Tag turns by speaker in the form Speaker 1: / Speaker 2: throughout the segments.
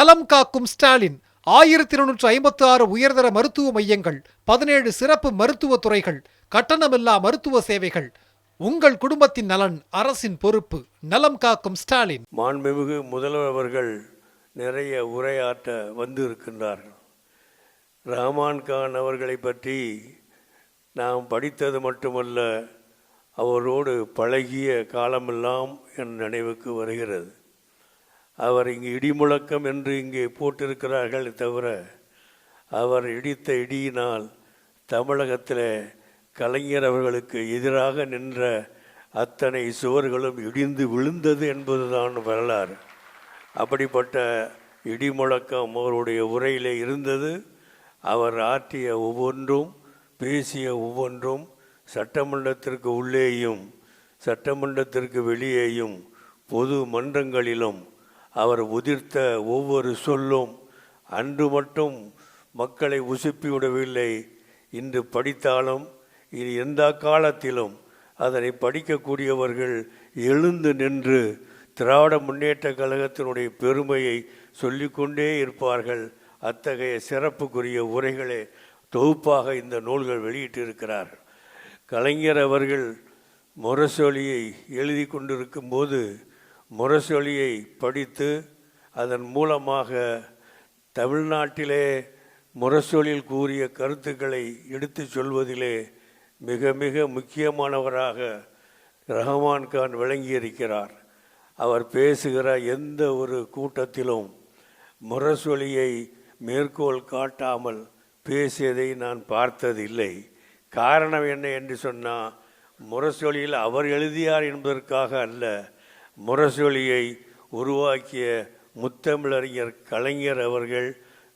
Speaker 1: நலம் காக்கும் ஸ்டாலின் 1256 உயர்தர மருத்துவ மையங்கள், 17 சிறப்பு மருத்துவ துறைகள், கட்டணமில்லா மருத்துவ சேவைகள். உங்கள் குடும்பத்தின் நலன் அரசின் பொறுப்பு. நலம் காக்கும் ஸ்டாலின்.
Speaker 2: மாண்புமிகு முதல்வர் அவர்கள் நிறைய உரையாற்ற வந்து இருக்கின்றார்கள். ரஹ்மான் கான் அவர்களை பற்றி நாம் படித்தது மட்டுமல்ல, அவரோடு பழகிய காலமெல்லாம் என் நினைவுக்கு வருகிறது. அவர் இங்கு இடிமுழக்கம் என்று இங்கே போட்டிருக்கிறார்கள் தவிர, அவர் இடித்த இடியினால் தமிழகத்தில் கலைஞர் அவர்களுக்கு எதிராக நின்ற அத்தனை சுவர்களும் இடிந்து விழுந்தது என்பதுதான் வரலாறு. அப்படிப்பட்ட இடிமுழக்கம் அவருடைய உரையிலே இருந்தது. அவர் ஆற்றிய ஒவ்வொன்றும், பேசிய ஒவ்வொன்றும் சட்டமன்றத்திற்கு உள்ளேயும் சட்டமன்றத்திற்கு வெளியேயும் பொது மன்றங்களிலும் அவர் உதிர்த்த ஒவ்வொரு சொல்லும் அன்று மட்டும் மக்களை உசுப்பிவிடவில்லை. இன்று படித்தாலும் இனி எந்த காலத்திலும் அதனை படிக்கக்கூடியவர்கள் எழுந்து நின்று திராவிட முன்னேற்ற கழகத்தினுடைய பெருமையை சொல்லிக்கொண்டே இருப்பார்கள். அத்தகைய சிறப்புக்குரிய உரைகளை தொகுப்பாக இந்த நூல்கள் வெளியிட்டிருக்கிறார்கள். கலைஞர் அவர்கள் முரசொலியை எழுதி கொண்டிருக்கும் போது முரசொலியை படித்து அதன் மூலமாக தமிழ்நாட்டிலே முரசொலியில் கூறிய கருத்துக்களை எடுத்து சொல்வதிலே மிக மிக முக்கியமானவராக ரஹ்மான் கான் விளங்கியிருக்கிறார். அவர் பேசுகிற எந்த ஒரு கூட்டத்திலும் முரசொலியை மேற்கோள் காட்டாமல் பேசியதை நான் பார்த்ததில்லை. காரணம் என்ன என்று சொன்னால், முரசொலியில் அவர் எழுதியார் என்பதற்காக அல்ல, முரசொலியை உருவாக்கிய முத்தமிழறிஞர் கலைஞர் அவர்கள்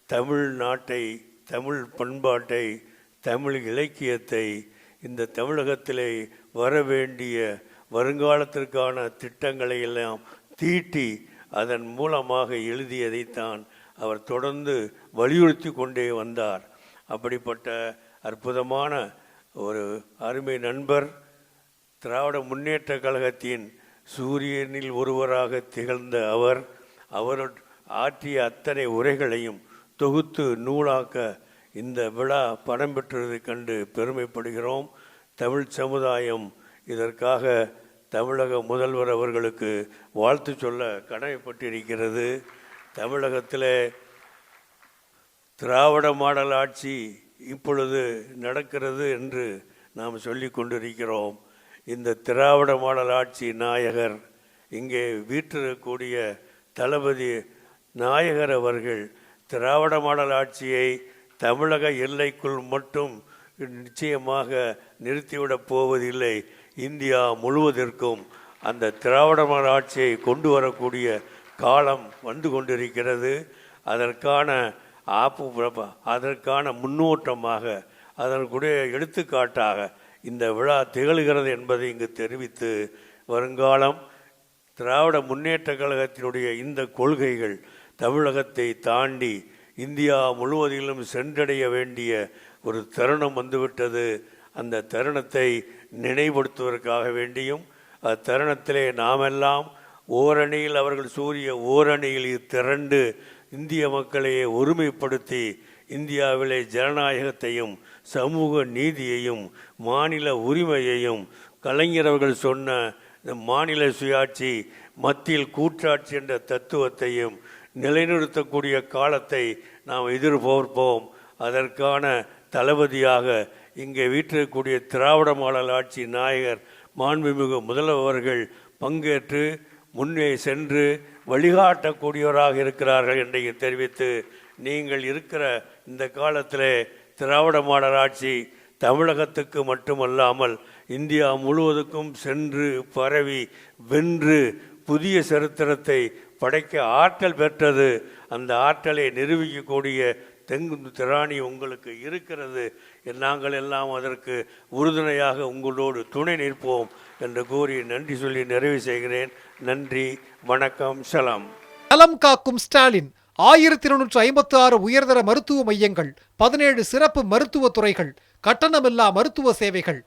Speaker 2: தமிழ் நாட்டை, தமிழ் பண்பாட்டை, தமிழ் இலக்கியத்தை, இந்த தமிழகத்திலே வரவேண்டிய வருங்காலத்திற்கான திட்டங்களை எல்லாம் தீட்டி அதன் மூலமாக எழுதியதைத்தான் அவர் தொடர்ந்து வலியுறுத்தி கொண்டே வந்தார். அப்படிப்பட்ட அற்புதமான ஒரு அருமை நண்பர், திராவிட முன்னேற்ற கழகத்தின் சூரியனில் ஒருவராக திகழ்ந்த அவர் ஆற்றிய அத்தனை உரைகளையும் தொகுத்து நூலாக்க இந்த விழா படம் பெற்றதைக் கண்டு பெருமைப்படுகிறோம். தமிழ் சமுதாயம் இதற்காக தமிழக முதல்வர் அவர்களுக்கு வாழ்த்து சொல்ல கடமைப்பட்டிருக்கிறது. தமிழகத்தில் திராவிட மாடல் ஆட்சி இப்பொழுது நடக்கிறது என்று நாம் சொல்லி கொண்டிருக்கிறோம். இந்த திராவிட மாடல் ஆட்சி நாயகர், இங்கே வீற்றிருக்கக்கூடிய தளபதி நாயகர் அவர்கள் திராவிட மாடல் ஆட்சியை தமிழக எல்லைக்குள் மட்டும் நிச்சயமாக நிறுத்திவிடப் போவதில்லை. இந்தியா முழுவதற்கும் அந்த திராவிட மாடல் ஆட்சியை கொண்டு வரக்கூடிய காலம் வந்து கொண்டிருக்கிறது. அதற்கான முன்னோட்டமாக, அதற்குடைய எடுத்துக்காட்டாக இந்த விழா திகழ்கிறது என்பதை இங்கு தெரிவித்து, வருங்காலம் திராவிட முன்னேற்ற கழகத்தினுடைய இந்த கொள்கைகள் தமிழகத்தை தாண்டி இந்தியா முழுவதிலும் சென்றடைய வேண்டிய ஒரு தருணம் வந்துவிட்டது. அந்த தருணத்தை நினைவுபடுத்துவதற்காக வேண்டியும், அத்தருணத்திலே நாமெல்லாம் ஓரணியில், அவர்கள் சூரிய ஓரணியில் திரண்டு இந்திய மக்களையே ஒருமைப்படுத்தி இந்தியாவிலே ஜனநாயகத்தையும் சமூக நீதியையும் மாநில உரிமையையும், கலைஞர் அவர்கள் சொன்ன மாநில சுயாட்சி, மத்தியில் கூட்டாட்சி என்ற தத்துவத்தையும் நிலைநிறுத்தக்கூடிய காலத்தை நாம் எதிர்பார்ப்போம். அதற்கான தளபதியாக இங்கே வீற்றிருக்கக்கூடிய திராவிட மாடல் ஆட்சி நாயகர் மாண்புமிகு முதல்வர்கள் பங்கேற்று முன்னே சென்று வழிகாட்டக்கூடியவராக இருக்கிறார்கள் என்று தெரிவித்து, நீங்கள் இருக்கிற இந்த காலத்தில் திராவிட மாடல் ஆட்சி தமிழகத்துக்கு மட்டுமல்லாமல் இந்தியா முழுவதுக்கும் சென்று பரவி வென்று புதிய சரித்திரத்தை படைக்க ஆற்றல் பெற்றது. அந்த ஆற்றலை நிரூபிக்கக்கூடிய தெங்கு திராணி உங்களுக்கு இருக்கிறது. நாங்கள் எல்லாம் அதற்கு உறுதுணையாக உங்களோடு துணை நிற்போம் என்று கூறி நன்றி சொல்லி நிறைவு செய்கிறேன். நன்றி, வணக்கம், சலாம்.
Speaker 1: நலம் காக்கும் ஸ்டாலின். 1256 உயர்தர மருத்துவ மையங்கள், 17 சிறப்பு மருத்துவ துறைகள், கட்டணமில்லா மருத்துவ சேவைகள்.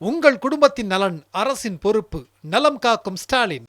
Speaker 1: உங்கள் குடும்பத்தின் நலன் அரசின் பொறுப்பு. நலம் காக்கும் ஸ்டாலின்.